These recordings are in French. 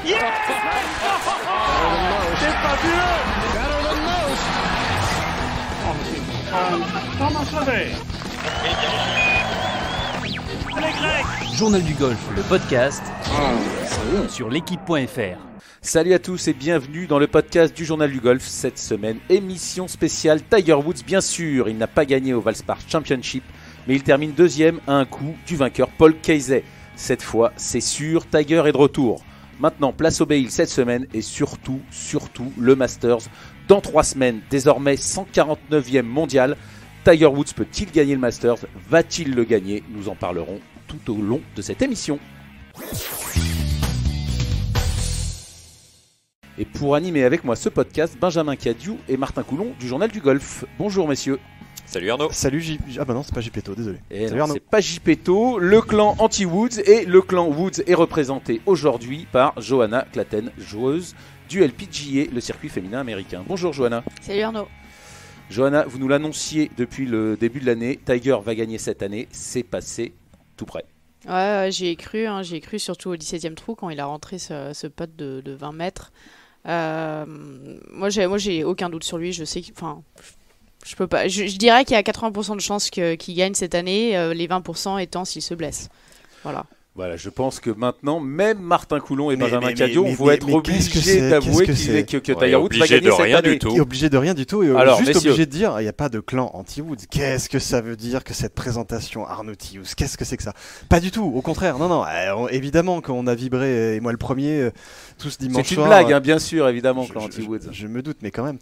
Yeah! C'est fabuleux! Thomas Levet. Les Grecs. Journal du golf, le podcast sur l'équipe.fr. Salut à tous et bienvenue dans le podcast du Journal du Golf. Cette semaine, émission spéciale Tiger Woods, bien sûr. Il n'a pas gagné au Valspar Championship, mais il termine deuxième à un coup du vainqueur Paul Casey. Cette fois, c'est sûr, Tiger est de retour. Maintenant, place au Bay Hill cette semaine et surtout le Masters. Dans 3 semaines, désormais 149e mondial. Tiger Woods peut-il gagner le Masters? Va-t-il le gagner? Nous en parlerons tout au long de cette émission. Et pour animer avec moi ce podcast, Benjamin Cadiou et Martin Coulon du Journal du Golf. Bonjour messieurs. Salut Arnaud. Salut Ah bah non, c'est pas JPTO, désolé. Et Salut non, Arnaud. c'est pas JPTO, le clan anti-Woods, et le clan Woods est représenté aujourd'hui par Johanna Klatten, joueuse du LPGA, le circuit féminin américain. Bonjour Johanna. Salut Arnaud. Johanna, vous nous l'annonciez depuis le début de l'année, Tiger va gagner cette année, c'est passé tout près. Ouais, j'y ai cru surtout au 17e trou quand il a rentré ce putt de 20 mètres. Moi j'ai aucun doute sur lui, je sais je peux pas. Je dirais qu'il y a 80% de chances qu'il gagne cette année, les 20% étant s'il se blesse. Voilà, je pense que maintenant, même Martin Coulon et Benjamin Cadiou vont être obligés d'avouer que Tiger Woods va gagner cette année. Il est obligé de rien du tout. Et Alors, juste messieurs, obligé de dire, il n'y a pas de clan anti-Woods. Qu'est-ce que ça veut dire que cette présentation Arnaud Thious? Qu'est-ce que c'est que ça? Pas du tout, au contraire. Non, évidemment qu'on a vibré, et moi le premier, tout ce dimanche soir. C'est une blague, bien sûr, évidemment, clan anti-Woods. Je me doute, mais quand même.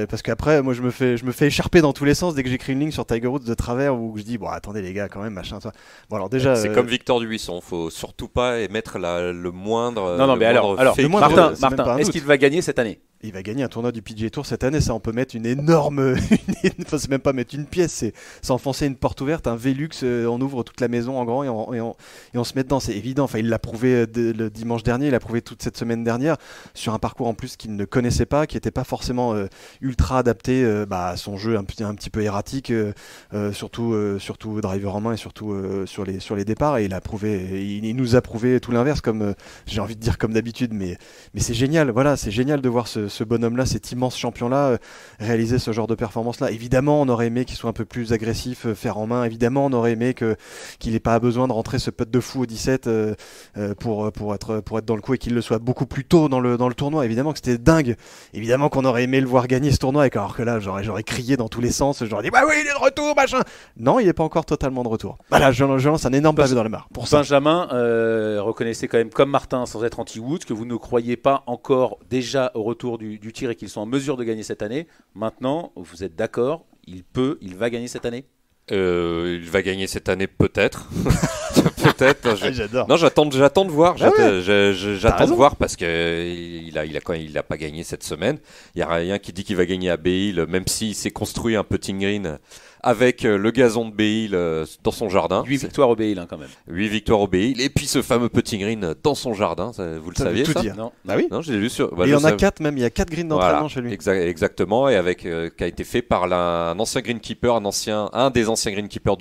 Parce qu'après, moi je me fais écharper dans tous les sens dès que j'écris une ligne sur Tiger Woods de travers où je dis, bon attendez les gars, quand même, machin, toi. Bon alors déjà. C'est comme Victor Dubuisson, faut surtout pas émettre le moindre. Non, mais alors Martin, est-ce qu'il va gagner cette année? Il va gagner un tournoi du PGA Tour cette année, ça on peut mettre une énorme, c'est même pas mettre une pièce, c'est s'enfoncer une porte ouverte, un Velux, on ouvre toute la maison en grand et on se met dedans, c'est évident. Enfin, il l'a prouvé le dimanche dernier, il l'a prouvé toute cette semaine dernière sur un parcours en plus qu'il ne connaissait pas, qui n'était pas forcément ultra adapté à son jeu un petit peu erratique, surtout driver en main et surtout sur les départs. Et il nous a prouvé tout l'inverse, comme j'ai envie de dire comme d'habitude, mais c'est génial. Voilà, c'est génial de voir ce bonhomme-là, cet immense champion-là, réaliser ce genre de performance-là. Évidemment, on aurait aimé qu'il soit un peu plus agressif, faire en main. Évidemment, on aurait aimé qu'il n'ait pas besoin de rentrer ce putt de fou au 17 pour être dans le coup et qu'il le soit beaucoup plus tôt dans le tournoi. Évidemment que c'était dingue. Évidemment qu'on aurait aimé le voir gagner ce tournoi, alors que là, j'aurais crié dans tous les sens. J'aurais dit, bah oui, il est de retour, machin. Non, il n'est pas encore totalement de retour. Voilà, je lance un énorme pavé dans les mares. Pour ça. Benjamin, reconnaissez quand même, comme Martin, sans être anti-Woods, que vous ne croyez pas encore déjà au retour du tir et qu'ils sont en mesure de gagner cette année. Maintenant, vous êtes d'accord, il va gagner cette année? Il va gagner cette année peut-être. Peut-être. J'adore. Non, j'attends de voir. J'attends de voir parce que il a pas gagné cette semaine. Il y a rien qui dit qu'il va gagner à Bay Hill, même s'il s'est construit un putting green avec le gazon de Bay Hill dans son jardin. 8 victoires au Bay Hill quand même. 8 victoires au Bay Hill et puis ce fameux putting green dans son jardin. Vous le saviez tout ça? Dire. Non. Bah oui. Non, je l'ai lu sur. Et il y en a 4 même. Il y a 4 greens d'entraînement chez lui. Exactement, et avec qui a été fait par un ancien greenkeeper, un des anciens greenkeepers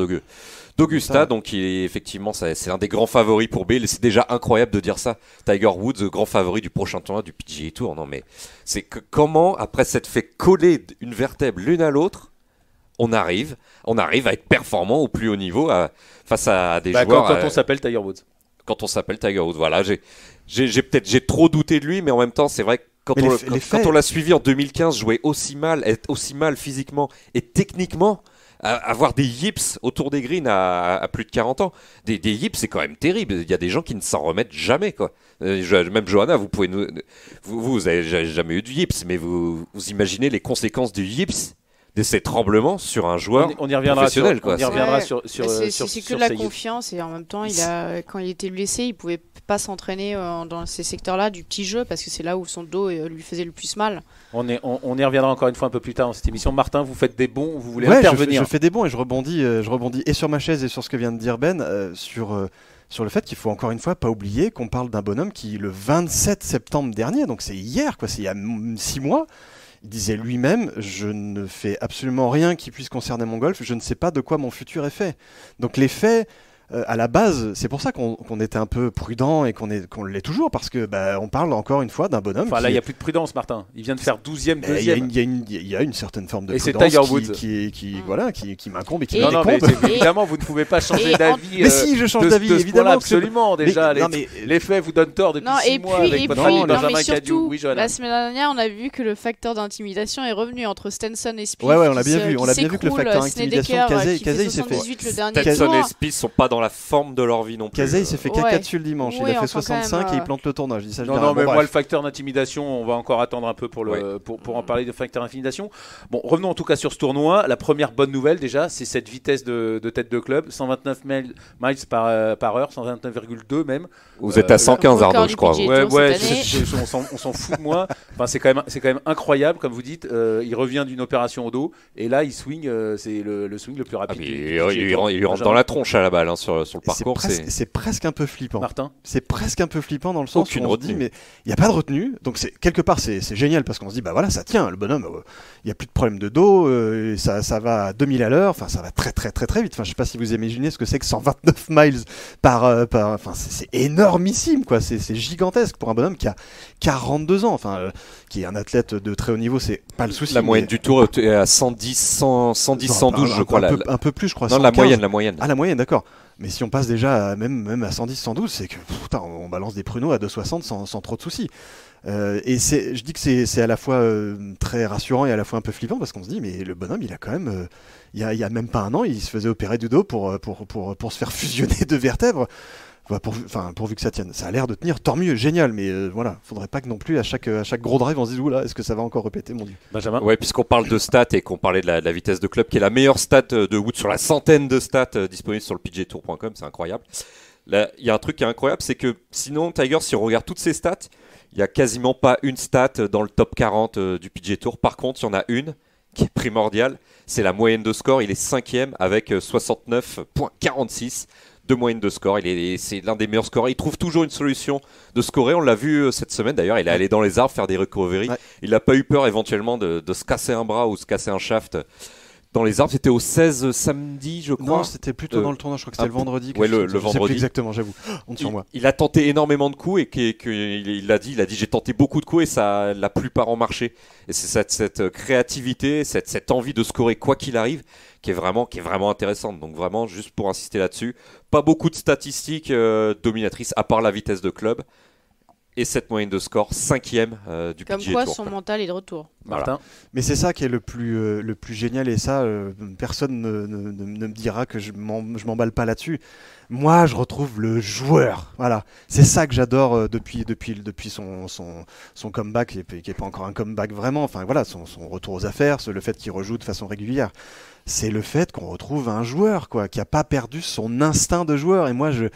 d'Augusta, donc effectivement c'est un des grands favoris pour Bay Hill. C'est déjà incroyable de dire ça. Tiger Woods, grand favori du prochain tournoi du PGA Tour. Non mais c'est que comment après s'être fait coller une vertèbre l'une à l'autre, on arrive à être performant au plus haut niveau face à des joueurs. Quand on s'appelle Tiger Woods. Quand on s'appelle Tiger Woods, voilà. J'ai trop douté de lui, mais en même temps c'est vrai que quand on l'a suivi en 2015 jouer être aussi mal physiquement et techniquement, avoir des yips autour des greens à plus de 40 ans, des yips c'est quand même terrible. Il y a des gens qui ne s'en remettent jamais quoi. Même Johanna, vous avez jamais eu de yips, mais vous imaginez les conséquences du yips, de ces tremblements sur un joueur professionnel. On y reviendra sur c'est que de la confiance et en même temps quand il était blessé il pouvait pas s'entraîner dans ces secteurs-là du petit jeu parce que c'est là où son dos lui faisait le plus mal. On y reviendra encore une fois un peu plus tard dans cette émission. Martin, vous faites des bons, vous voulez intervenir? Je fais des bons et je rebondis et sur ma chaise et sur ce que vient de dire Ben, sur le fait qu'il faut encore une fois pas oublier qu'on parle d'un bonhomme qui le 27 septembre dernier, donc c'est hier quoi, c'est il y a 6 mois. Il disait lui-même, je ne fais absolument rien qui puisse concerner mon golf, je ne sais pas de quoi mon futur est fait. Donc les faits à la base, c'est pour ça qu'on était un peu prudent et qu'on l'est toujours, parce que on parle encore une fois d'un bonhomme. Enfin là, il n'y a plus de prudence, Martin. Il vient de faire 12e, 2e. Il y a une certaine forme de et prudence c'est Tiger Woods. qui m'incombe et qui non, me décombe. mais évidemment, vous ne pouvez pas changer d'avis. Mais si, je change d'avis, évidemment. Absolument, déjà. Les faits vous donnent tort depuis 6 mois avec votre ami Benjamin Cadieux. Oui, la semaine dernière, on a vu que le facteur d'intimidation est revenu entre Stenson et Spieth. Ouais, on l'a bien vu. On l'a bien vu que le facteur d'intimidation, Casey, il s'est fait. Stenson et Spieth sont pas dans la forme de leur vie non plus. Casey, il s'est fait caca dessus le dimanche. Il a fait 65 et il plante le tournoi. Je dis ça. Non, mais moi, le facteur d'intimidation, on va encore attendre un peu pour en parler de facteur d'intimidation. Bon, revenons en tout cas sur ce tournoi. La première bonne nouvelle déjà, c'est cette vitesse de tête de club, 129 miles par heure, 129,2 même. Vous êtes à 115, Arnaud, je crois. Ouais, on s'en fout de moi. Enfin, c'est quand même incroyable, comme vous dites. Il revient d'une opération au dos et là, il swing. C'est le swing le plus rapide. Il rentre dans la tronche à la balle sur le parcours. C'est presque un peu flippant. Martin, c'est presque un peu flippant dans le sens où on se dit, mais il n'y a pas de retenue. Donc quelque part, c'est génial parce qu'on se dit, voilà, ça tient. Le bonhomme, il n'y a plus de problème de dos. Ça va à 2000 à l'heure. Enfin, ça va très très très très vite. Enfin, je sais pas si vous imaginez ce que c'est que 129 miles enfin, c'est énormissime, quoi. C'est gigantesque pour un bonhomme qui a 42 ans. Enfin, qui est un athlète de très haut niveau, c'est pas le souci. La moyenne du tour est à 112, je crois. Un peu plus, je crois. Non, 115. la moyenne. Ah, la moyenne, d'accord. Mais si on passe déjà même à 110, 112, c'est que on balance des pruneaux à 260 sans trop de soucis. Et je dis que c'est à la fois très rassurant et à la fois un peu flippant parce qu'on se dit, mais le bonhomme, il a quand même, il y a même pas un an, il se faisait opérer du dos pour se faire fusionner deux vertèbres. Pourvu que ça tienne. Ça a l'air de tenir, tant mieux, génial, mais voilà, faudrait pas que non plus à chaque gros drive on se dise, oula, est-ce que ça va encore répéter, mon Dieu. Benjamin. Ouais, puisqu'on parle de stats et qu'on parlait de la vitesse de club, qui est la meilleure stat de Wood sur la centaine de stats disponibles sur le PGAtour.com, c'est incroyable. Là, il y a un truc qui est incroyable, c'est que sinon, Tiger, si on regarde toutes ses stats, il n'y a quasiment pas une stat dans le top 40 du PGA Tour. Par contre, il y en a une qui est primordiale, c'est la moyenne de score. Il est 5e avec 69,46 de moyenne de score. C'est l'un des meilleurs scoreurs. Il trouve toujours une solution de scorer. On l'a vu cette semaine d'ailleurs. Il est allé dans les arbres faire des recoveries. Ouais. Il n'a pas eu peur éventuellement de se casser un bras ou se casser un shaft dans les arbres. C'était au 16 samedi, je crois. Non, c'était plutôt dans le tournoi. Je crois que c'était le vendredi. Ouais, le vendredi. Sais plus exactement, j'avoue. Honte sur moi. Il a tenté énormément de coups et il a dit j'ai tenté beaucoup de coups et ça la plupart ont marché. Et c'est cette créativité, cette envie de scorer quoi qu'il arrive qui est vraiment intéressante. Donc vraiment, juste pour insister là-dessus, pas beaucoup de statistiques dominatrices à part la vitesse de club. Et cette moyenne de score, 5e du PGA Tour. Comme quoi, son mental est de retour. Martin. Voilà. Mais c'est ça qui est le plus génial, et ça, personne ne me dira que je m'emballe pas là-dessus. Moi, je retrouve le joueur. Voilà, c'est ça que j'adore depuis son comeback, qui est pas encore un comeback vraiment. Enfin voilà, son retour aux affaires, le fait qu'il rejoue de façon régulière. C'est le fait qu'on retrouve un joueur, quoi, qui a pas perdu son instinct de joueur. Et moi, je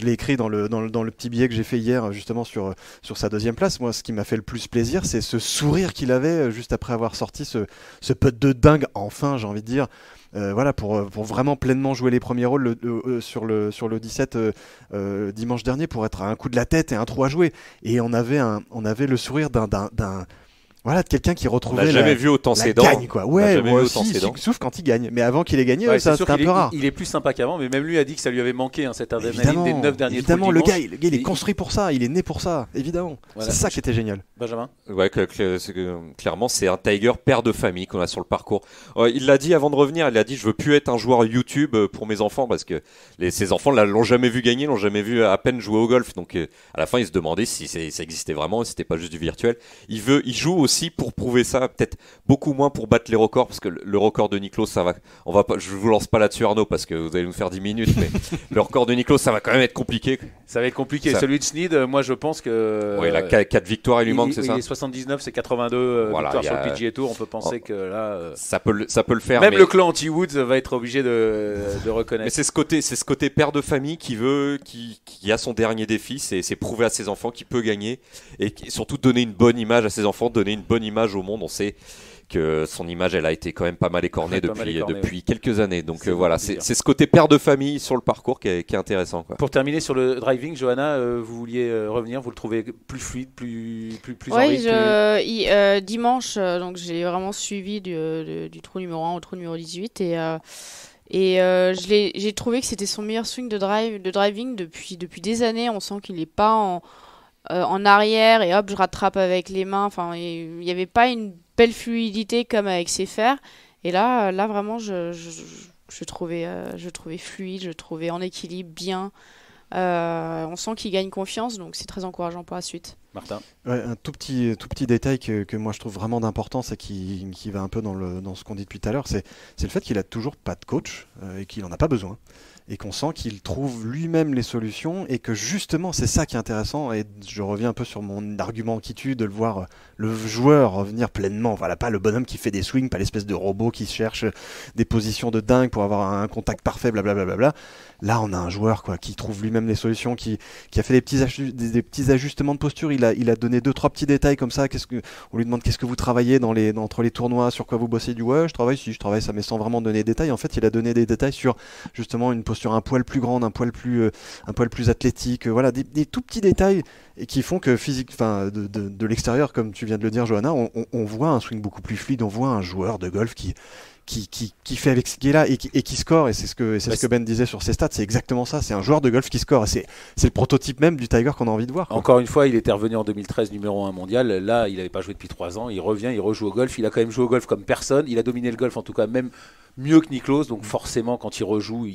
l'ai écrit dans le petit billet que j'ai fait hier, justement sur sa deuxième place. Moi, ce qui m'a fait le plus plaisir, c'est ce sourire qu'il avait juste après avoir sorti ce putt de dingue. Enfin, j'ai envie de dire. Voilà, pour vraiment pleinement jouer les premiers rôles sur le 17 dimanche dernier, pour être à un coup de la tête et un trou à jouer. Et on avait le sourire de quelqu'un qui retrouvait la jamais vu autant ses dents. Gagne, quoi. Ouais, moi aussi, sauf quand il gagne. Mais avant qu'il ait gagné, ça c'était un peu rare. Il est plus sympa qu'avant, mais même lui a dit que ça lui avait manqué, cette adrénaline des 9 derniers trous. Évidemment, le gars, il est construit pour ça, il est né pour ça, évidemment. Voilà. C'est ça qui était génial. Benjamin. Ouais, clairement, c'est un Tiger père de famille qu'on a sur le parcours. Il l'a dit avant de revenir, il a dit, je veux plus être un joueur YouTube pour mes enfants, parce que ses enfants l'ont jamais vu gagner, l'ont jamais vu à peine jouer au golf. Donc à la fin, il se demandait si ça existait vraiment, si c'était pas juste du virtuel. Il joue aussi pour prouver ça, peut-être beaucoup moins pour battre les records, parce que le record de Nicklaus, ça va. Je vous lance pas là-dessus, Arnaud, parce que vous allez nous faire 10 minutes, mais le record de Nicklaus, ça va quand même être compliqué. Ça va être compliqué. Celui de Snead, moi je pense que. Oui, il a 4 victoires, il lui manque, c'est ça. Il est 79, c'est 82 victoires sur le PGA Tour. On peut penser que là. Ça peut le faire. Même le clan anti-Woods va être obligé de reconnaître. Mais c'est ce côté père de famille qui a son dernier défi, c'est prouver à ses enfants qu'il peut gagner et surtout donner une bonne image à ses enfants, donner une bonne image au monde. On sait que son image, elle a été quand même pas mal écornée depuis quelques années. Donc voilà, c'est ce côté père de famille sur le parcours qui est intéressant, quoi. Pour terminer sur le driving, Johanna, vous vouliez revenir, vous le trouvez plus fluide, plus en rythme. Dimanche, donc j'ai vraiment suivi du trou numéro 1 au trou numéro 18 Et j'ai trouvé que c'était son meilleur swing de driving depuis des années. On sent qu'il n'est pas en arrière et hop, je rattrape avec les mains. Enfin, il n'y avait pas une belle fluidité comme avec ses fers. Et là vraiment, je trouvais fluide, je trouvais en équilibre bien. On sent qu'il gagne confiance, donc c'est très encourageant pour la suite. Martin. Ouais, un tout petit détail que moi je trouve vraiment d'importance et qui va un peu dans ce qu'on dit depuis tout à l'heure, c'est le fait qu'il a toujours pas de coach et qu'il en a pas besoin. Et qu'on sent qu'il trouve lui-même les solutions et que justement c'est ça qui est intéressant. Et je reviens un peu sur mon argument qui tue, de le voir le joueur revenir pleinement. Voilà, pas le bonhomme qui fait des swings, pas l'espèce de robot qui cherche des positions de dingue pour avoir un contact parfait, blablabla. Là, on a un joueur qui trouve lui-même les solutions, qui a fait des petits ajustements de posture. Il a donné 2-3 petits détails comme ça. On lui demande qu'est-ce que vous travaillez entre les tournois, sur quoi vous bossez. Du ouais, je travaille ça, mais sans vraiment donner des détails. En fait, il a donné des détails sur justement une posture un poil plus grande, un poil plus athlétique. Voilà, des tout petits détails et qui font que de l'extérieur, comme tu viens de le dire, Johanna, on voit un swing beaucoup plus fluide. On voit un joueur de golf qui fait avec ce qui est là et qui score, et c'est ce que Ben disait sur ses stats, c'est exactement ça, c'est un joueur de golf qui score, et c'est le prototype même du Tiger qu'on a envie de voir, quoi. Encore une fois, il était revenu en 2013 numéro 1 mondial, là il n'avait pas joué depuis 3 ans, il revient, il rejoue au golf, il a quand même joué au golf comme personne, il a dominé le golf en tout cas même mieux que Nicklaus, donc forcément quand il rejoue,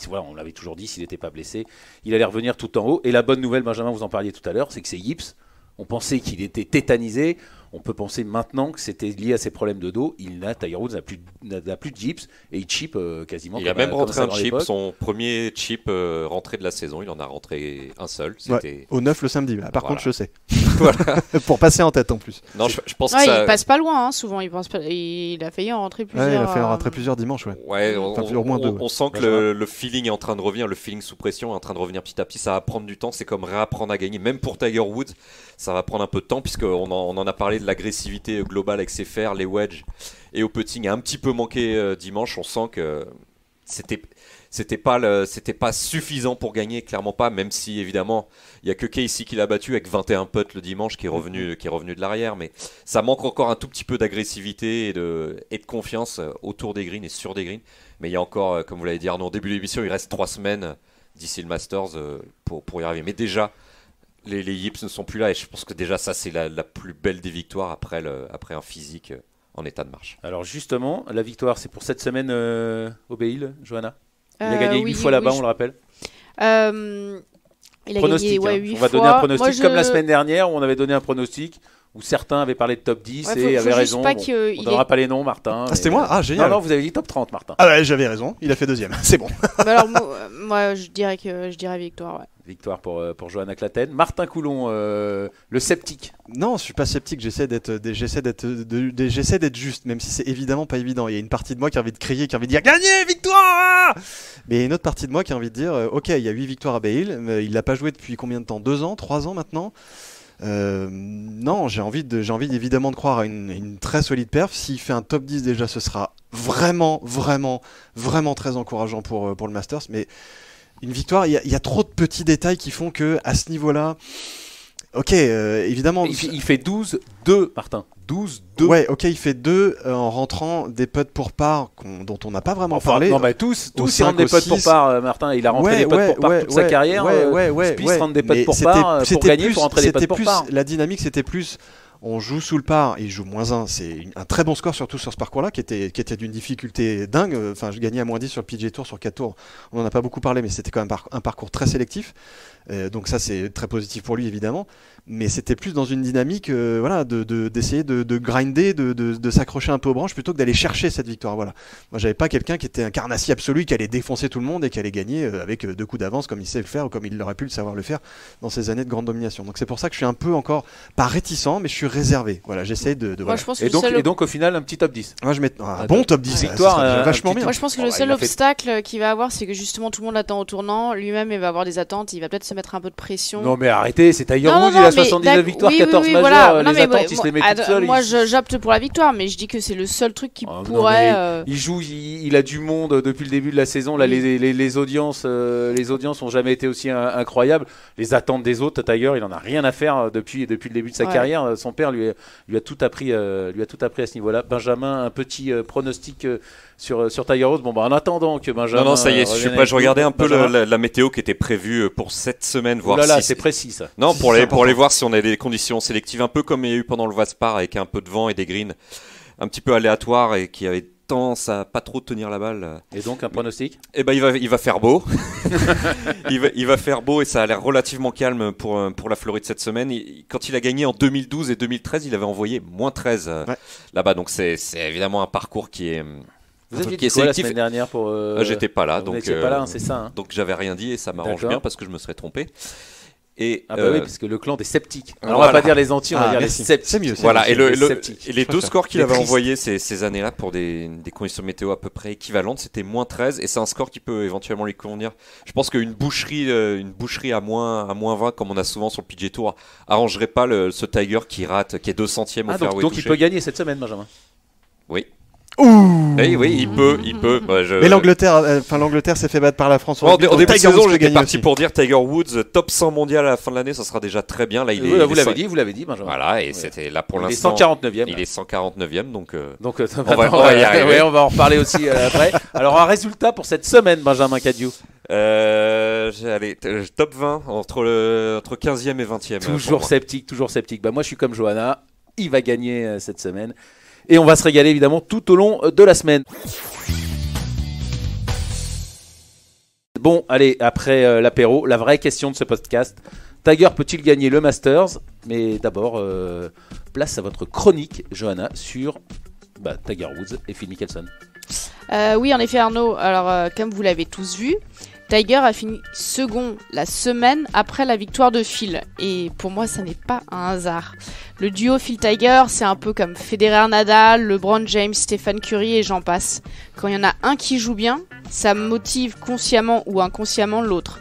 voilà, on l'avait toujours dit, s'il n'était pas blessé, il allait revenir tout en haut. Et la bonne nouvelle, Benjamin, vous en parliez tout à l'heure, c'est que c'est gips. On pensait qu'il était tétanisé. On peut penser maintenant que c'était lié à ses problèmes de dos. Tiger Woods n'a plus de chips et il chip quasiment. Il a même rentré un chip, son premier chip rentré de la saison. Il en a rentré un seul. Ouais, au 9 le samedi. Par contre, je sais. Pour passer en tête en plus. Non, je pense que il passe pas loin. Hein, souvent, il a failli en rentrer plusieurs. Ouais, il a failli en rentrer plusieurs dimanches. Ouais. Au moins deux. On sent que le feeling est en train de revenir. Le feeling sous pression est en train de revenir petit à petit. Ça va prendre du temps. C'est comme réapprendre à gagner. Même pour Tiger Woods, ça va prendre un peu de temps puisqu'on en a parlé de l'agressivité globale avec ses fers, les wedges et au putting a un petit peu manqué dimanche. On sent que c'était pas suffisant pour gagner, clairement pas, même si évidemment il y a que Casey qui l'a battu avec 21 putts le dimanche qui est revenu de l'arrière, mais ça manque encore un tout petit peu d'agressivité et de confiance autour des greens et sur des greens. Mais il y a encore, comme vous l'avez dit Arnaud au début de l'émission, il reste 3 semaines d'ici le Masters pour y arriver, mais déjà les yips ne sont plus là et je pense que déjà ça c'est la plus belle des victoires après un physique en état de marche. Alors justement, la victoire c'est pour cette semaine au Bail, Johanna. Il a gagné 8 fois là-bas, on le rappelle. Il a gagné 8 fois. On va donner un pronostic comme la semaine dernière où on avait donné un pronostic où certains avaient parlé de top 10 et avaient raison. On ne donnera pas les noms, Martin. Ah, c'était moi? Ah, génial. Non, vous avez dit top 30, Martin. Ah ouais, j'avais raison. Il a fait deuxième. C'est bon. Alors moi, je dirais victoire. Ouais. Victoire pour Johanna Claten. Martin Coulon, le sceptique. Non, je suis pas sceptique. J'essaie d'être juste, même si c'est évidemment pas évident. Il y a une partie de moi qui a envie de crier, qui a envie de dire gagné, victoire. Mais il y a une autre partie de moi qui a envie de dire ok, il y a 8 victoires à Bail, mais il l'a pas joué depuis combien de temps? 2 ans, 3 ans maintenant. Non, j'ai envie évidemment de croire à une très solide perf. S'il fait un top 10 déjà, ce sera vraiment très encourageant pour le Masters. Mais une victoire, il y a trop de petits détails qui font que à ce niveau-là, ok, évidemment. Il fait 12-2, Martin. 12-2. Ouais, ok, il fait 2 en rentrant des putts pour par dont on n'a pas vraiment parlé. Non, bah tous ils rentrent des putts pour par, Martin. Il a rentré des putts pour par toute sa carrière. Spieth rentre des putts pour par pour gagner, pour rentrer des putts pour par. La dynamique, c'était plus. On joue sous le par, il joue -1, c'est un très bon score surtout sur ce parcours-là qui était d'une difficulté dingue. Enfin, je gagnais à -10 sur le PGA Tour sur 4 tours. On n'en a pas beaucoup parlé, mais c'était quand même un parcours très sélectif. Donc ça, c'est très positif pour lui évidemment. Mais c'était plus dans une dynamique, d'essayer de grinder, de s'accrocher un peu aux branches plutôt que d'aller chercher cette victoire. Voilà. Moi, j'avais pas quelqu'un qui était un carnassier absolu, qui allait défoncer tout le monde et qui allait gagner avec 2 coups d'avance comme il sait le faire ou comme il aurait pu le savoir le faire dans ses années de grande domination. Donc c'est pour ça que je suis un peu encore pas réticent, mais je suis réservé. Voilà, j'essaie de Moi, voilà. Et donc au final un petit top 10. Moi je mets un bon top 10. Victoire, vachement bien. Moi je pense que le seul obstacle qu'il va avoir, c'est que justement tout le monde l'attend au tournant. Lui-même il va avoir des attentes, il va peut-être se mettre un peu de pression. Non mais arrêtez, c'est Tiger Woods, il a 79 victoires, 14 majeures, voilà. les attentes il se les met toutes seules. Moi j'opte pour la victoire, mais je dis que c'est le seul truc qui pourrait. Il joue, il a du monde depuis le début de la saison. Là, les audiences ont jamais été aussi incroyables. Les attentes des autres, Tiger, il en a rien à faire depuis le début de sa carrière. Son père lui a tout appris à ce niveau-là. Benjamin, un petit pronostic sur Tiger Woods. Bon, en attendant que Benjamin. Non, ça y est, je regardais un peu la météo qui était prévue pour cette semaine, voir si c'est précis ça. Non, pour aller voir si on a des conditions sélectives, un peu comme il y a eu pendant le Valspar avec un peu de vent et des greens un petit peu aléatoires et qui avaient tendance à pas trop tenir la balle. Et donc un pronostic ? Eh ben il va faire beau. il va faire beau et ça a l'air relativement calme pour la Floride cette semaine. Quand il a gagné en 2012 et 2013, il avait envoyé -13 là-bas. Donc c'est évidemment un parcours qui est Vous aviez dit quoi la semaine dernière pour j'étais pas là, donc pas là, c'est ça. Hein. Donc j'avais rien dit et ça m'arrange bien parce que je me serais trompé. Et oui, parce que le clan des sceptiques. Alors on va pas dire les anti, on va dire les sceptiques. C'est mieux. Voilà, et les deux scores qu'il avait envoyés ces années-là pour des conditions météo à peu près équivalentes, c'était -13 et c'est un score qui peut éventuellement lui convenir. Je pense qu'une boucherie à moins 20 comme on a souvent sur le PGA Tour arrangerait pas ce Tiger qui rate, qui est 200e au fairway. Donc il peut gagner cette semaine, Benjamin. Oui. Ouh. Oui, il peut. Mais l'Angleterre s'est fait battre par la France. En début de saison, j'étais parti pour dire Tiger Woods top 100 mondial à la fin de l'année, ça sera déjà très bien. Là, vous l'avez dit, Benjamin. Voilà, et c'était là pour l'instant. Il est 149e. Il est 149e, donc on va y arriver. On va en reparler aussi après. Alors un résultat pour cette semaine, Benjamin Cadieux. Allez, top 20 entre 15e et 20e. Toujours sceptique. Moi, je suis comme Johanna. Il va gagner cette semaine. Et on va se régaler évidemment tout au long de la semaine. Bon, allez, après l'apéro, la vraie question de ce podcast. Tiger peut-il gagner le Masters ? Mais d'abord, place à votre chronique, Johanna, sur Tiger Woods et Phil Mickelson. Oui, en effet, Arnaud. Alors, comme vous l'avez tous vu, Tiger a fini second la semaine après la victoire de Phil. Et pour moi, ça n'est pas un hasard. Le duo Phil-Tiger, c'est un peu comme Federer-Nadal, LeBron James, Stephen Curry et j'en passe. Quand il y en a un qui joue bien, ça motive consciemment ou inconsciemment l'autre.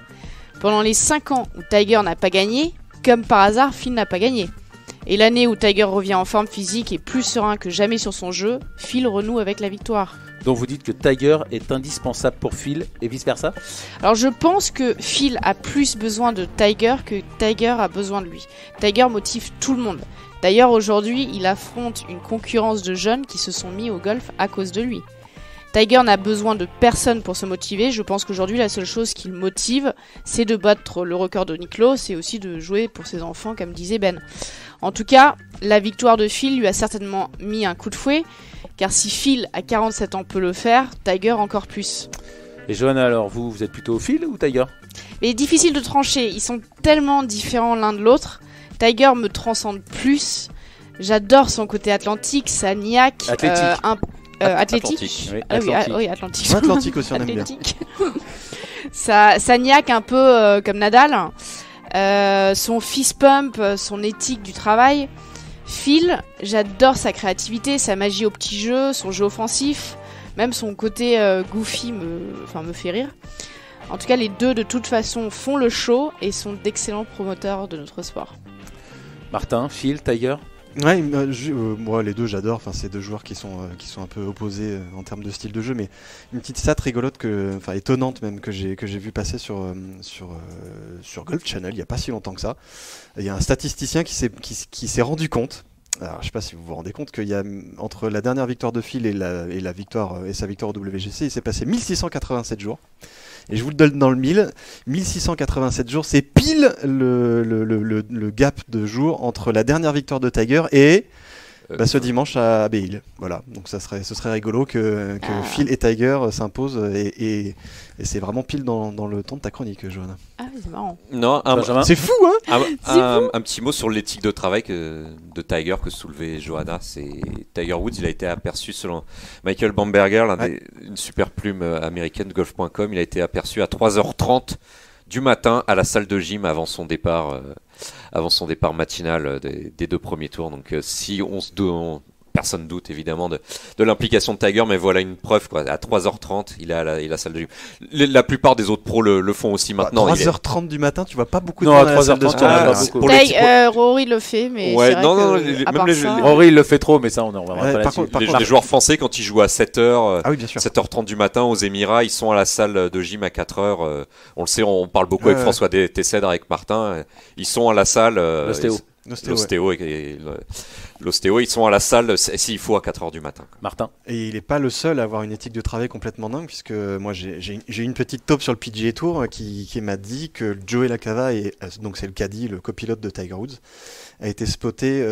Pendant les 5 ans où Tiger n'a pas gagné, comme par hasard, Phil n'a pas gagné. Et l'année où Tiger revient en forme physique et plus serein que jamais sur son jeu, Phil renoue avec la victoire. Donc vous dites que Tiger est indispensable pour Phil et vice-versa ? Alors je pense que Phil a plus besoin de Tiger que Tiger a besoin de lui. Tiger motive tout le monde. D'ailleurs aujourd'hui, il affronte une concurrence de jeunes qui se sont mis au golf à cause de lui. Tiger n'a besoin de personne pour se motiver. Je pense qu'aujourd'hui, la seule chose qui le motive, c'est de battre le record de Nicklaus et aussi de jouer pour ses enfants, comme disait Ben. En tout cas, la victoire de Phil lui a certainement mis un coup de fouet, car si Phil à 47 ans peut le faire, Tiger encore plus. Et Johanna, alors vous êtes plutôt Phil ou Tiger ? Mais difficile de trancher, ils sont tellement différents l'un de l'autre. Tiger me transcende plus. J'adore son côté atlantique, sa niaque. Athlétique. Oui, Atlantique. Atlantique aussi, on aime bien. Ça niaque un peu comme Nadal. Son fist pump, son éthique du travail. Phil, j'adore sa créativité, sa magie au petit jeu, son jeu offensif. Même son côté goofy me fait rire. En tout cas, les deux, de toute façon, font le show et sont d'excellents promoteurs de notre sport. Martin, Phil, Tiger ? Ouais, moi les deux j'adore. Enfin, c'est deux joueurs qui sont un peu opposés en termes de style de jeu, mais une petite stat rigolote étonnante même que j'ai vu passer sur Golf Channel il y a pas si longtemps que ça. Il y a un statisticien qui s'est rendu compte. Alors, je sais pas si vous vous rendez compte qu'il y a entre la dernière victoire de Phil et la victoire et sa victoire au WGC, il s'est passé 1687 jours. Et je vous le donne dans le 1687 jours, c'est pile le gap de jours entre la dernière victoire de Tiger et ce dimanche à Bay Hill. Voilà, donc ce serait rigolo que Phil et Tiger s'imposent et c'est vraiment pile dans le ton de ta chronique, Johanna. Ah oui, c'est marrant. Non, c'est fou, hein. Un petit mot sur l'éthique de travail de Tiger que soulevait Johanna. C'est Tiger Woods, il a été aperçu selon Michael Bamberger, une super plume américaine de golf.com, il a été aperçu à 3h30 du matin à la salle de gym avant son départ matinal des deux premiers tours. Donc si personne doute évidemment de l'implication de Tiger, mais voilà une preuve quoi. À 3h30 il est à la salle de gym. La plupart des autres pros le font aussi maintenant. 3h30 du matin, tu vois pas beaucoup de monde à la salle de gym. Rory le fait, mais ouais, c'est vrai Rory il le fait trop, mais ça on va pas là-dessus. Les joueurs français quand ils jouent à 7h, 7h30 du matin aux Émirats, ils sont à la salle de gym à 4h. On le sait, on parle beaucoup avec François Tessèdre, avec Martin. Ils sont à la salle. L'ostéo, ils sont à la salle s'il faut à 4h du matin. Martin. Et il n'est pas le seul à avoir une éthique de travail complètement dingue, puisque moi j'ai une petite taupe sur le PGA Tour qui m'a dit que Joey Lacava, donc c'est le caddie, le copilote de Tiger Woods, a été spoté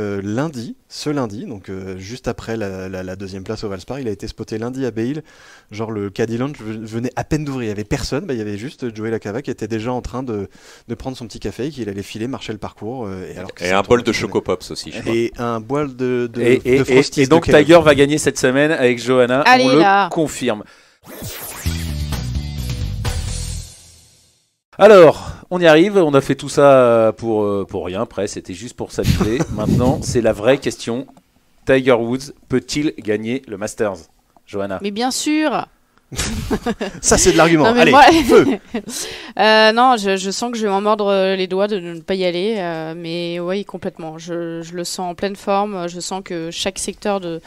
ce lundi, donc juste après la deuxième place au Valspar. Il a été spoté lundi à Bay Hill, genre le caddie lounge venait à peine d'ouvrir, il n'y avait personne, il y avait juste Joey Lacava qui était déjà en train de prendre son petit café, qu'il allait filer, marcher le parcours. Et un bol de Choco Pops aussi, je crois. Et un bol de Frosties. Et donc Tiger va gagner cette semaine avec Johanna, on le confirme. Alors, on y arrive, on a fait tout ça pour rien, après, c'était juste pour s'amuser. Maintenant, c'est la vraie question. Tiger Woods peut-il gagner le Masters, Johanna? Mais bien sûr. Ça, c'est de l'argument. Non, allez, feu. Non, je sens que je vais m'en mordre les doigts de ne pas y aller, mais oui, complètement. Je le sens en pleine forme, je sens que chaque secteur de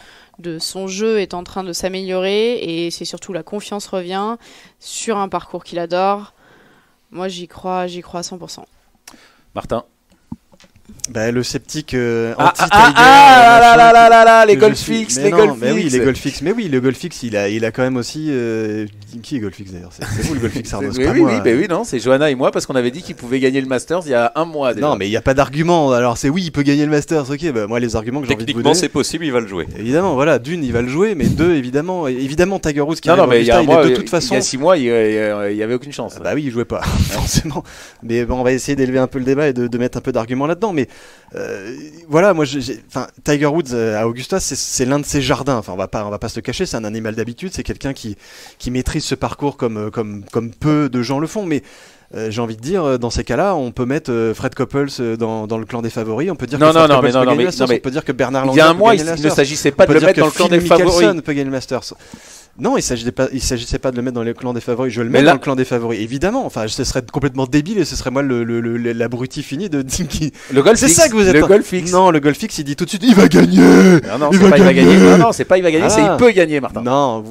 son jeu est en train de s'améliorer, et c'est surtout la confiance revient sur un parcours qu'il adore. Moi, j'y crois à 100%. Martin? Le sceptique les Golfix, les Golfix. Mais oui, les Golfix. Mais oui, le Golfix, il a quand même aussi. Qui est Golfix d'ailleurs? C'est vous le Golfix, Arnaud? Oui, non, c'est Johanna et moi parce qu'on avait dit qu'il pouvait gagner le Masters il y a un mois déjà. Non, mais il n'y a pas d'argument. Alors c'est oui, il peut gagner le Masters. Ok, moi les arguments que j'ai envie de vous donner. Techniquement, c'est possible, il va le jouer. Évidemment, voilà, d'une, il va le jouer, mais deux, évidemment, Tiger Woods qui non, mais il y a un mois, de toute façon. Il y a 6 mois, il y avait aucune chance. Bah oui, il jouait pas forcément. Mais bon, on va essayer d'élever un peu le débat et de mettre un peu d'arguments là-dedans. Mais voilà, moi, Tiger Woods à Augusta, c'est l'un de ses jardins. Enfin, on va pas se le cacher, c'est un animal d'habitude. C'est quelqu'un qui maîtrise ce parcours comme peu de gens le font. Mais j'ai envie de dire, dans ces cas-là, on peut mettre Fred Couples dans le clan des favoris. On peut dire que Fred Couples peut gagner le Masters. On peut dire que Bernard Langer il y a un mois, il ne s'agissait pas de le mettre dans le clan des favoris. Mickelson peut gagner le Masters. Non, il s'agissait pas de le mettre dans le clan des favoris. Je le mets dans le clan des favoris, évidemment. Enfin, ce serait complètement débile et ce serait moi l'abruti fini de Dinky. Le Golfix. C'est ça que vous êtes. Le Golfix. Non, le Golfix, il dit tout de suite, il va gagner. Non, c'est pas il va gagner. Non, c'est pas il va gagner, c'est il peut gagner, Martin. Non,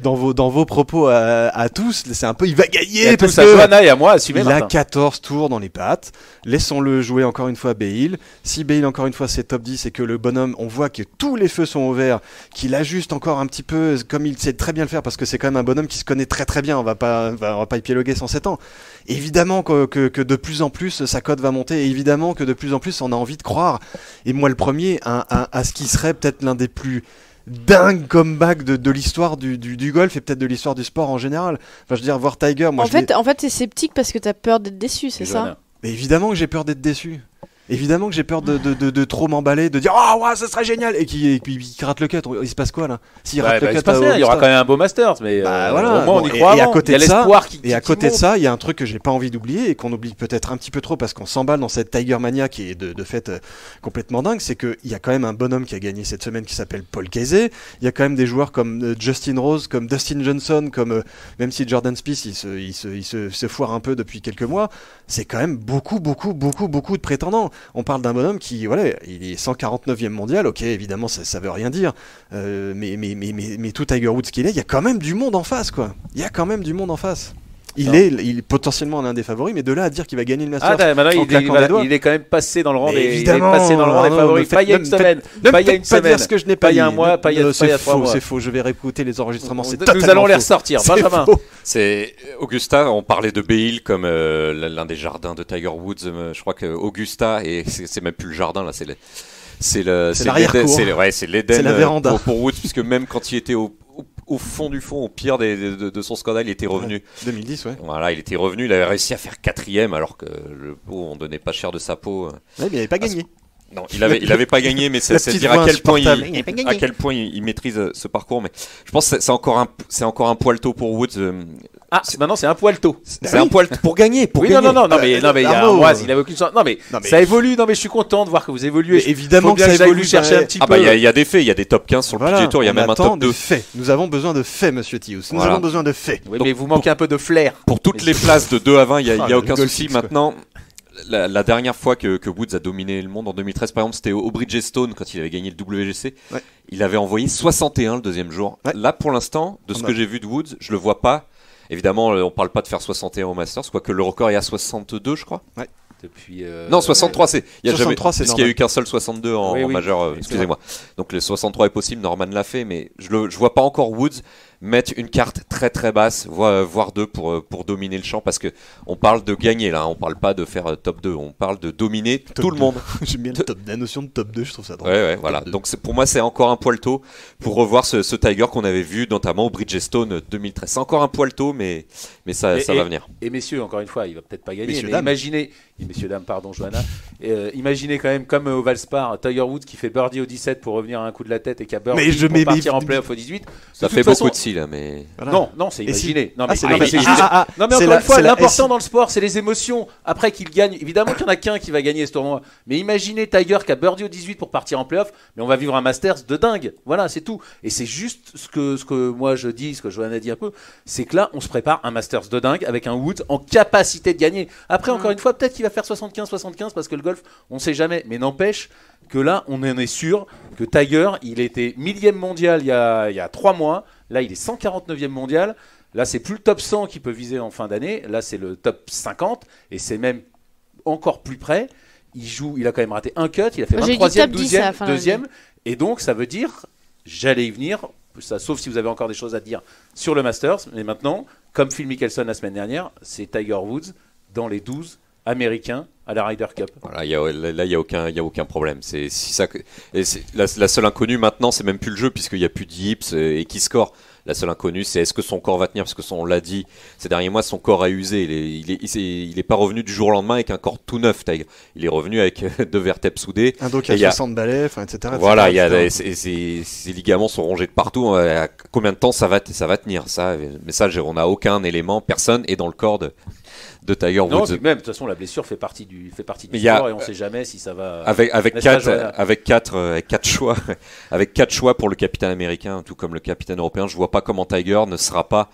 dans vos propos à tous, c'est un peu il va gagner. Et parce que Johanna et à moi, assumez. Il a 14 tours dans les pattes. Laissons-le jouer encore une fois à Bay Hill. Si Bay Hill encore une fois c'est top 10 et que le bonhomme, on voit que tous les feux sont ouverts, qu'il ajuste encore un petit peu comme il sait très bien le faire parce que c'est quand même un bonhomme qui se connaît très très bien. On va pas épiloguer 107 ans. Évidemment que de plus en plus sa cote va monter. Et évidemment que de plus en plus on a envie de croire. Et moi le premier à ce qui serait peut-être l'un des plus dingue comeback de l'histoire du golf et peut-être de l'histoire du sport en général. Enfin, je veux dire, voir Tiger. Moi, en fait, t'es sceptique parce que t'as peur d'être déçu, c'est ça? Mais évidemment que j'ai peur d'être déçu. Évidemment que j'ai peur de trop m'emballer, de dire oh ouais, ça serait génial et qui rate le cut. Il se passe quoi là? S'il rate le cut, il y aura quand même un beau Masters, mais voilà. Au moins on y croit. Et à côté de ça, de ça, il y a un truc que j'ai pas envie d'oublier et qu'on oublie peut-être un petit peu trop parce qu'on s'emballe dans cette Tiger Mania qui est de fait complètement dingue. C'est qu'il y a quand même un bonhomme qui a gagné cette semaine qui s'appelle Paul Casey. Il y a quand même des joueurs comme Justin Rose, comme Dustin Johnson, comme même si Jordan Spieth il se foire un peu depuis quelques mois, c'est quand même beaucoup de prétendants. On parle d'un bonhomme qui, voilà, il est 149e mondial, ok, évidemment ça veut rien dire, mais tout Tiger Woods qu'il est, il y a quand même du monde en face, quoi. Il y a quand même du monde en face. Il est potentiellement l'un des favoris, mais de là à dire qu'il va gagner le Masters. Il est quand même passé dans le rang des favoris. Pas il y a une semaine. Pas il y a une semaine. Ce que je n'ai pas il y a un mois. Pas il y a 3 mois. C'est faux. Je vais réécouter les enregistrements. Nous allons les ressortir. Benjamin. C'est Augusta. On parlait de Bay Hill comme l'un des jardins de Tiger Woods. Je crois que Augusta et c'est même plus le jardin là. C'est l'arrière-cour. C'est l'Éden. C'est la véranda pour Woods, puisque même quand il était au fond du fond, au pire de son scandale, il était revenu. 2010, ouais. Voilà, il était revenu, il avait réussi à faire 4ème alors que le pot, on donnait pas cher de sa peau. Ouais, mais il n'avait pas gagné. Non, il avait pas gagné, mais c'est dire à quel point il maîtrise ce parcours. Mais je pense que c'est encore un poil tôt pour Woods. Maintenant c'est un poil tôt. C'est un poil pour gagner. Non, mais il y a un mois, il avait aucune chance. Non mais ça évolue. Non mais je suis content de voir que vous évoluez. Mais évidemment que ça évolue. Chercher un petit peu. Ah bah il y a des faits, il y a des top 15 sur le PGA Tour, il y a même un top 2. Nous avons besoin de faits, monsieur Tius. Nous avons besoin de faits. Oui, mais vous manquez un peu de flair. Pour toutes les places de 2 à 20, il y a aucun souci maintenant. La dernière fois que Woods a dominé le monde en 2013 par exemple, c'était au Bridgestone quand il avait gagné le WGC. Ouais. Il avait envoyé 61 le deuxième jour. Ouais. Là pour l'instant, de ce que j'ai vu de Woods, je le vois pas. Évidemment, on parle pas de faire 61 au Masters, quoique le record est à 62 je crois. Ouais. depuis. Non, 63, c'est. Il y a 63, jamais. c'est Parce qu'il n'y a eu qu'un seul 62 en Oui, majeur. Excusez-moi. Donc le 63 est possible. Norman l'a fait, mais je vois pas encore Woods mettre une carte très très basse, voire 2 pour dominer le champ, parce que on parle de gagner là. On parle pas de faire top 2. On parle de dominer tout le monde. J'aime bien la notion de top 2. Je trouve ça drôle. Ouais, voilà. Donc pour moi, c'est encore un poil tôt pour revoir ce Tiger qu'on avait vu notamment au Bridgestone 2013. C'est encore un poil tôt, mais ça va venir. Et messieurs, encore une fois, il va peut-être pas gagner. Messieurs, Mais dames. messieurs, dames, pardon, Johanna. Imaginez quand même, comme au Valspar, Tiger Woods qui fait birdie au 17 pour revenir à un coup de la tête et qui a birdie pour partir en playoff au 18. Ça fait beaucoup de si là, mais. Voilà. Non, c'est imaginé. Non, mais c'est c'est juste. Non, mais c'est encore une fois, c'est l'important dans le sport, c'est les émotions. Après qu'il gagne, évidemment qu'il n'y en a qu'un qui va gagner ce tournoi. Mais imaginez Tiger qui a birdie au 18 pour partir en playoff, mais on va vivre un Masters de dingue. Voilà, c'est tout. Et c'est juste ce que moi je dis, ce que Johanna dit un peu, c'est que là, on se prépare un Masters de dingue avec un Woods en capacité de gagner. Après, encore une fois, peut-être qu'il va faire 75-75 parce que le golf, on ne sait jamais. Mais n'empêche que là, on en est sûr que Tiger, il était millième mondial il y a 3 mois. Là, il est 149e mondial. Là, c'est plus le top 100 qu'il peut viser en fin d'année. Là, c'est le top 50. Et c'est même encore plus près. Il a quand même raté un cut. Il a fait 23e, 12e, 2e. Et donc, ça veut dire, j'allais y venir, ça, sauf si vous avez encore des choses à dire sur le Masters. Mais maintenant, comme Phil Mickelson la semaine dernière, c'est Tiger Woods dans les 12 américains à la Ryder Cup. Voilà, là, il y a aucun problème. C'est la seule inconnue maintenant, c'est même plus le jeu puisqu'il n'y a plus de yips et qui score. La seule inconnue, c'est est-ce que son corps va tenir, parce que on l'a dit ces derniers mois, son corps a usé. Il est pas revenu du jour au lendemain avec un corps tout neuf, Tiger. Il est revenu avec 2 vertèbres soudées. Un dos qui a 60 balais, etc. Voilà, ses ligaments sont rongés de partout. À combien de temps ça va tenir ça? Mais ça, on n'a aucun élément, personne est dans le corps de Tiger Woods. Non, même de toute façon la blessure fait partie du sport et on sait jamais si ça va avec 4 choix pour le capitaine américain tout comme le capitaine européen. Je vois pas comment Tiger ne sera pas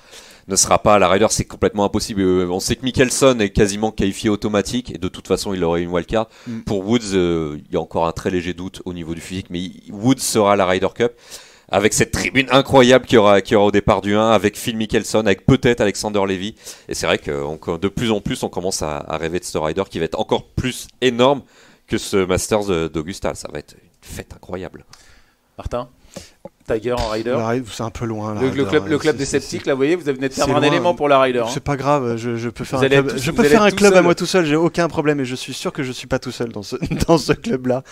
à la Ryder. C'est complètement impossible. On sait que Mickelson est quasiment qualifié automatique et de toute façon il aurait une wildcard. Pour Woods, il y a encore un très léger doute au niveau du physique, mais Woods sera à la Ryder Cup avec cette tribune incroyable qu'il y aura au départ du 1, avec Phil Mickelson, avec peut-être Alexander Levy. Et c'est vrai que de plus en plus, on commence à rêver de ce Ryder qui va être encore plus énorme que ce Masters d'Augusta. Ça va être une fête incroyable. Martin, Tiger en Ryder. C'est un peu loin. Le club des sceptiques, là, vous voyez, vous venez de perdre un élément pour la Ryder. C'est pas grave, je peux faire un club à moi tout seul, j'ai aucun problème et je suis sûr que je suis pas tout seul dans ce club-là,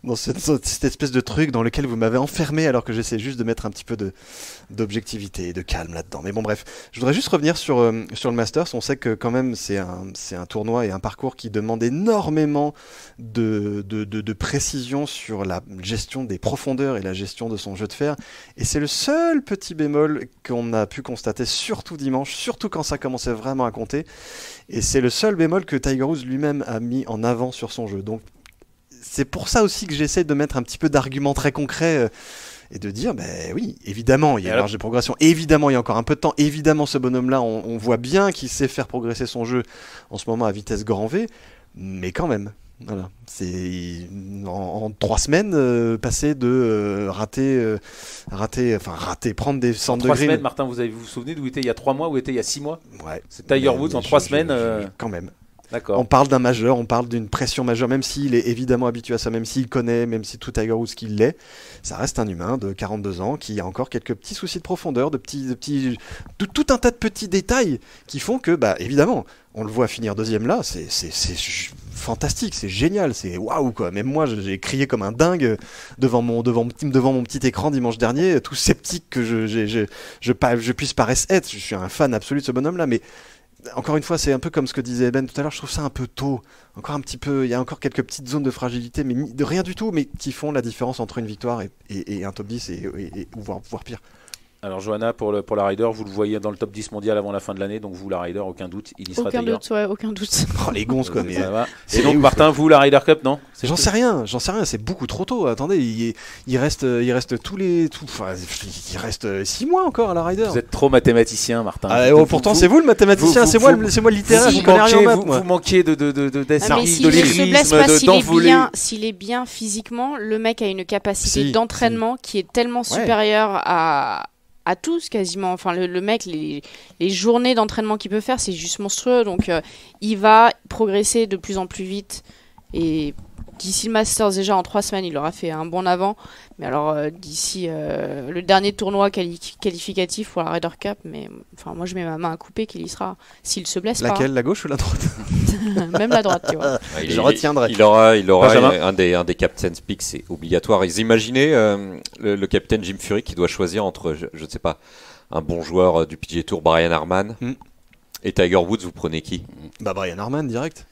dans cette espèce de truc dans lequel vous m'avez enfermé alors que j'essaie juste de mettre un petit peu d'objectivité et de calme là-dedans. Mais bon, bref, je voudrais juste revenir sur le Masters. On sait que quand même c'est un tournoi et un parcours qui demande énormément de précision sur la gestion des profondeurs et la gestion de son jeu de fer. Et c'est le seul petit bémol qu'on a pu constater, surtout dimanche, surtout quand ça commençait vraiment à compter. Et c'est le seul bémol que Tiger Woods lui-même a mis en avant sur son jeu. Donc c'est pour ça aussi que j'essaie de mettre un petit peu d'arguments très concrets et de dire, ben oui, évidemment, il y a une marge de progression. Évidemment, il y a encore un peu de temps. Évidemment, ce bonhomme-là, on voit bien qu'il sait faire progresser son jeu en ce moment à vitesse grand V. Mais quand même... Voilà, c'est en 3 semaines passer de rater, prendre des centres de green. 3 semaines, Martin, vous vous souvenez d'où était il y a 3 mois, où était il y a 6 mois? Ouais. C'est Tiger Woods en 3 semaines. Quand même. D'accord. On parle d'un majeur, on parle d'une pression majeure, même s'il est évidemment habitué à ça, même s'il connaît, même si tout Tiger Woods qu'il l'est, ça reste un humain de 42 ans qui a encore quelques petits soucis de profondeur, tout un tas de petits détails qui font que, bah évidemment, on le voit finir deuxième là, c'est fantastique, c'est génial, c'est waouh quoi. Même moi, j'ai crié comme un dingue devant mon petit écran dimanche dernier, tout sceptique que je puisse paraître être. Je suis un fan absolu de ce bonhomme là, mais encore une fois, c'est un peu comme ce que disait Ben tout à l'heure, je trouve ça un peu tôt. Encore un petit peu, il y a encore quelques petites zones de fragilité, mais de rien du tout, mais qui font la différence entre une victoire et un top 10 ou voire pire. Alors Johanna, pour la Ryder, vous le voyez dans le top 10 mondial avant la fin de l'année, donc vous la Ryder, aucun doute, il y sera Tiger. Aucun doute. Oh les gonzes quoi. Ça va. Et donc Martin, vous la Ryder Cup, non? J'en sais rien, c'est beaucoup trop tôt. Attendez, il reste il reste 6 mois encore à la Ryder. Vous êtes trop mathématicien, Martin. Pourtant c'est vous le mathématicien, c'est moi le littéraire, je connais rien en maths, moi. Vous manquez d'esprit, de lyrisme, d'envolée. S'il est bien physiquement, le mec a une capacité d'entraînement qui est tellement supérieure à à tous quasiment. Enfin, le mec, les journées d'entraînement qu'il peut faire, c'est juste monstrueux. Donc, il va progresser de plus en plus vite. Et d'ici le Masters, déjà en 3 semaines, il aura fait un bond en avant. Mais alors, d'ici le dernier tournoi qualificatif pour la Ryder Cup, mais enfin, moi je mets ma main à couper qu'il y sera. S'il se blesse pas. Laquelle, la gauche ou la droite? Même la droite, tu vois. Je retiendrai. Il aura un des captain's picks, c'est obligatoire. Ils imaginaient le capitaine Jim Furyk qui doit choisir entre, je ne sais pas, un bon joueur du PGA Tour, Brian Harman, et Tiger Woods. Vous prenez qui? Bah Brian Harman direct.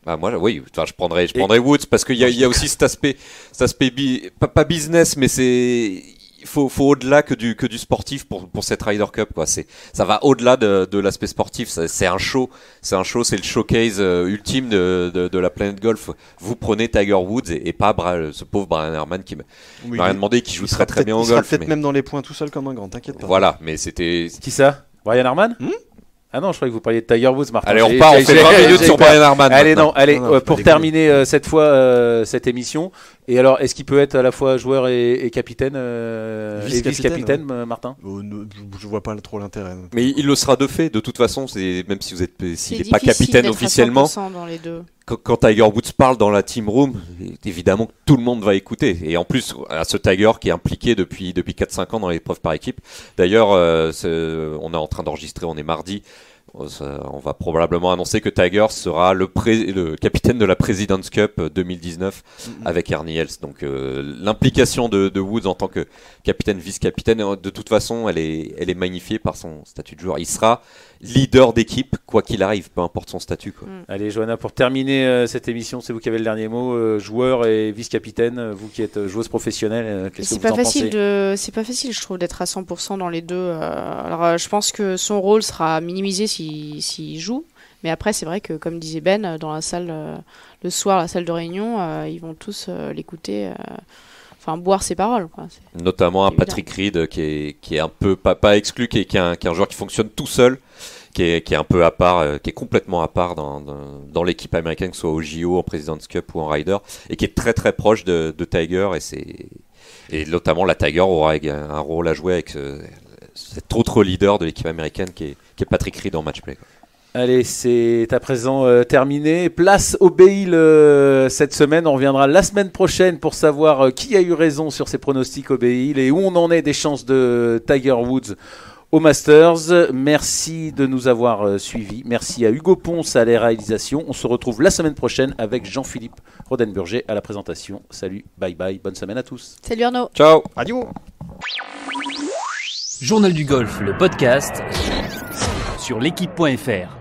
Bah moi oui, enfin je prendrais Woods parce qu'il y a aussi cet aspect pas business, mais il faut au-delà que du sportif pour cette Ryder Cup, quoi. Ça va au-delà de l'aspect sportif. C'est un show, c'est le showcase ultime de la planète golf. Vous prenez Tiger Woods et pas ce pauvre Brian Harman qui m'a rien demandé, qui joue très bien au golf. Il sera peut-être même dans les points tout seul comme un grand, t'inquiète pas. Voilà, mais c'était Qui ça? Brian Harman? Ah non, je croyais que vous parliez de Tiger Woods, Martin. Allez, on fait 20 minutes sur Brian Harman. Allez, maintenant. Pour terminer cette fois cette émission. Et alors, est-ce qu'il peut être à la fois joueur et capitaine, vice-capitaine, Martin? Je vois pas trop l'intérêt. Mais il le sera de fait, de toute façon. Même si s'il n'est pas capitaine officiellement. Dans les deux. Quand Tiger Woods parle dans la team room, évidemment que tout le monde va écouter. Et en plus, à ce Tiger qui est impliqué depuis 4-5 ans dans l'épreuve par équipe. D'ailleurs, on est en train d'enregistrer, on est mardi. On va probablement annoncer que Tiger sera le capitaine de la President's Cup 2019 avec Ernie Els. Donc l'implication de Woods en tant que capitaine, vice-capitaine, de toute façon, elle est magnifiée par son statut de joueur. Il sera leader d'équipe, quoi qu'il arrive, peu importe son statut, quoi. Allez, Johanna, pour terminer cette émission, c'est vous qui avez le dernier mot. Joueur et vice-capitaine, vous qui êtes joueuse professionnelle, qu'est-ce que vous en pensez? C'est pas facile, je trouve, d'être à 100% dans les deux. Alors, je pense que son rôle sera minimisé s'il joue. Mais après, c'est vrai que, comme disait Ben, dans la salle, le soir, la salle de réunion, ils vont tous l'écouter, boire ses paroles, quoi. Notamment un Patrick Reed qui est un peu, pas exclu, qui est un joueur qui fonctionne tout seul, qui est un peu à part, qui est complètement à part dans l'équipe américaine, que ce soit au JO, en President's Cup ou en Ryder, et qui est très très proche de Tiger. Et notamment, la Tiger aura un rôle à jouer avec cet autre leader de l'équipe américaine qui est Patrick Reed en match-play, quoi. Allez, c'est à présent terminé. Place au Bail cette semaine. On reviendra la semaine prochaine pour savoir qui a eu raison sur ses pronostics au Bail et où on en est des chances de Tiger Woods au Masters. Merci de nous avoir suivis. Merci à Hugo Ponce à la réalisation. On se retrouve la semaine prochaine avec Jean-Philippe Rodenburger à la présentation. Salut, bye bye, bonne semaine à tous. Salut Arnaud. Ciao. Adieu. Journal du golf, le podcast sur l'équipe.fr.